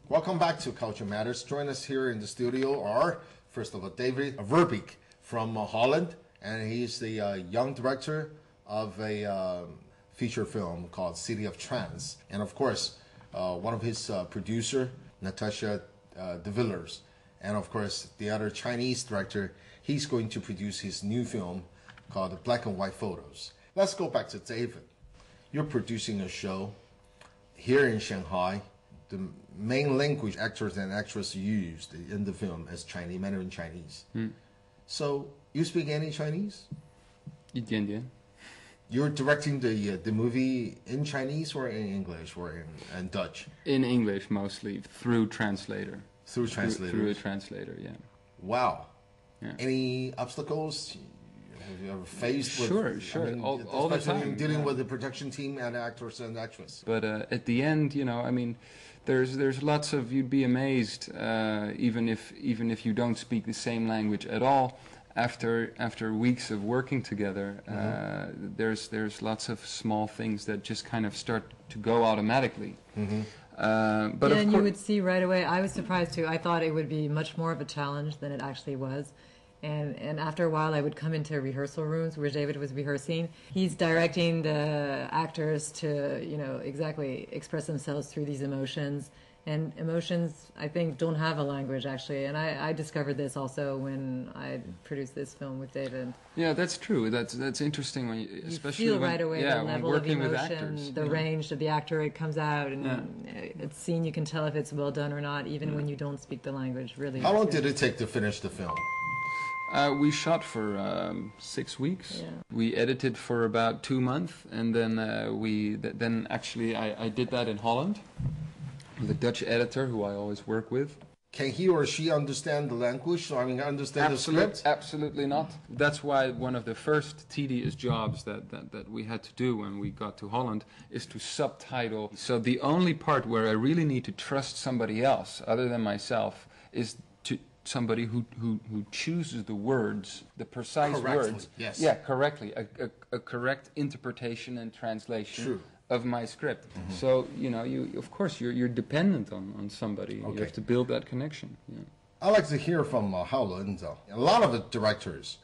Welcome back to Culture Matters. Join us here in the studio are, first of all, David Verbeek from Holland, and he's the young director of a feature film called City of Trance. And of course, one of his producer, Natasha De Villers, and of course, the other Chinese director, he's going to produce his new film called Black and White Photos. Let's go back to David. You're producing a show here in Shanghai. The main language actors and actresses used in the film is Chinese, Mandarin Chinese. So you speak any Chinese? 一点点. You're directing the movie in Chinese or in English or in Dutch? In English mostly, through translator. Through translator. Through a translator, yeah. Wow. Yeah. Any obstacles? Have you ever faced with? Sure. I mean, all the time. Dealing with the production team and actors and actresses. But at the end, I mean, there's lots of, you'd be amazed, even if you don't speak the same language at all. After weeks of working together, there's lots of small things that just kind of start to go automatically. But and you would see right away. I was surprised too. I thought it would be much more of a challenge than it actually was. And after a while, I would come into rehearsal rooms where David was rehearsing. He's directing the actors to, exactly express themselves through these emotions. And emotions, I think, don't have a language, actually. And I discovered this also when I produced this film with David. Yeah, that's true. That's interesting, when especially you feel right away the level of emotion, with actors, the range of the actor. It comes out, and it's seen. You can tell if it's well done or not, even when you don't speak the language. Really. How long did it take to finish the film? We shot for 6 weeks. Yeah. We edited for about 2 months, and then then actually I did that in Holland. The Dutch editor, who I always work with. Can he or she understand the language? So, understand the script? Absolutely not. That's why one of the first tedious jobs that we had to do when we got to Holland is to subtitle. So the only part where I really need to trust somebody else, other than myself, is to somebody who chooses the words, the precise words. Yes. Yeah, correctly. A correct interpretation and translation. True. Of my script. So, you of course you're dependent on somebody. Okay. You have to build that connection. Yeah. I like to hear from Haolun. A lot of the directors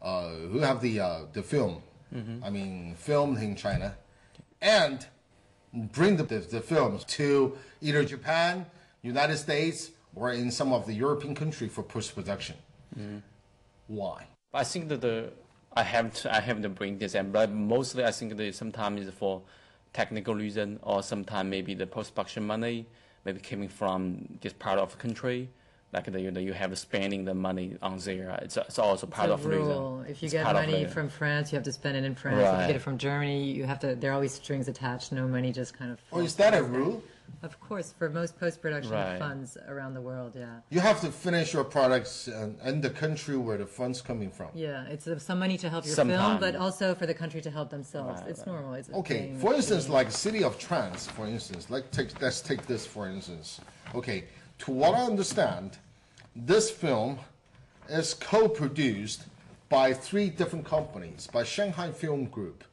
who have the film, filmed in China, and bring the films to either Japan, United States, or in some of the European countries for post-production. Why? I think that I have to bring this in, but mostly I think that sometimes it's for technical reason, or sometimes maybe the post-production money maybe coming from this part of the country, like you have spending the money on there. It's also part of the reason. If you get money from France, you have to spend it in France. Right. If you get it from Germany, you have to. There are always strings attached. No money just kind of. Oh, is that a rule? Of course, for most post-production funds around the world, yeah. You have to finish your products in the country where the fund's coming from. Yeah, it's some money to help your film, but also for the country to help themselves. It's normal. It's okay, for instance, like City of Trance, for instance. Let's take this, for instance. Okay, to what I understand, this film is co-produced by 3 different companies, by Shanghai Film Group,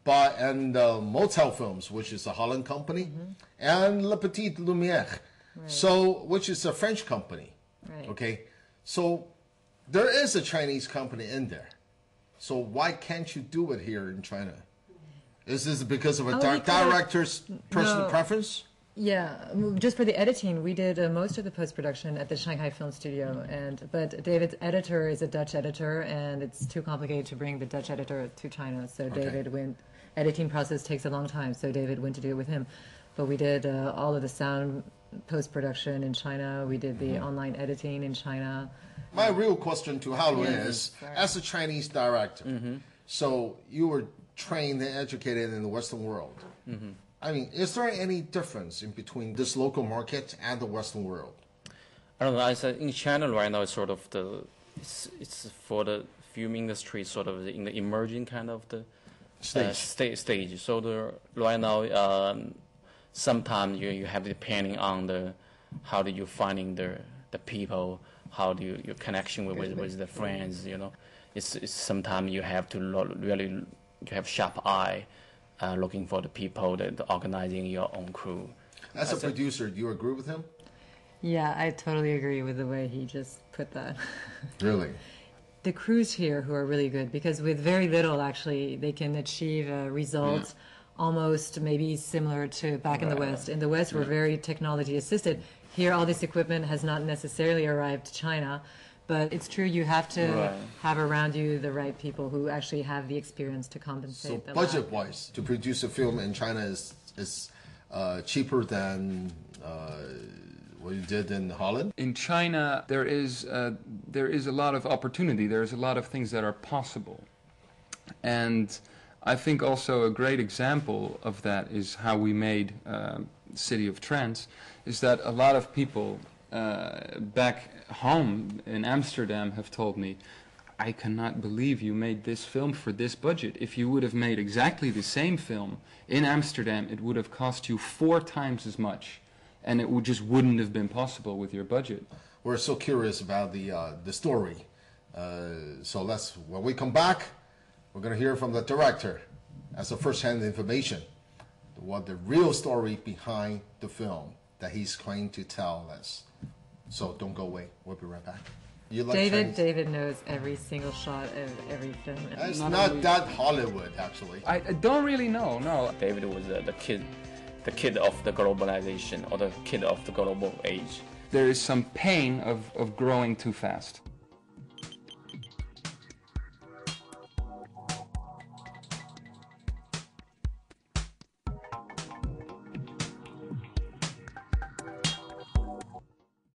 and Motel Films, which is a Holland company, and Le Petit Lumière, which is a French company. Right. Okay, so there is a Chinese company in there. So why can't you do it here in China? Is this because of a director's personal preference? Yeah, just for the editing, we did most of the post-production at the Shanghai Film Studio, but David's editor is a Dutch editor, and it's too complicated to bring the Dutch editor to China, so David went. Editing process takes a long time, so David went to do it with him. But we did all of the sound post-production in China. We did the online editing in China. My real question to Haolun is, as a Chinese director, so you were trained and educated in the Western world. Is there any difference in between this local market and the Western world? I don't know. I said in China right now, it's sort of it's for the film industry, sort of in the emerging kind of the stage. So right now, sometimes you have depending on how do you finding the people, how do your connection with the friends. It's sometimes you have to really you have sharp eye looking for the people, that organizing your own crew. As a producer, do you agree with him? Yeah, I totally agree with the way he just put that. Really? The crews here who are really good, because with very little, actually, they can achieve results almost maybe similar to back in the West. In the West, we're very technology assisted. Here, all this equipment has not necessarily arrived to China, but it's true you have to have around you the right people who actually have the experience to compensate. So budget-wise, to produce a film in China is cheaper than what you did in Holland? In China, there is a lot of opportunity. There's a lot of things that are possible. And I think also a great example of that is how we made City of Trance, is that a lot of people back home in Amsterdam have told me, I cannot believe you made this film for this budget. If you would have made exactly the same film in Amsterdam, it would have cost you 4 times as much. And it wouldn't have been possible with your budget. We're so curious about the story. So when we come back, we're going to hear from the director as a first-hand information, what the real story behind the film that he's trying to tell us. So don't go away. We'll be right back. You like David knows every single shot of every film. It's not that Hollywood, actually. I don't really know, no. David was the kid of the globalization, or the kid of the global age. There is some pain of growing too fast.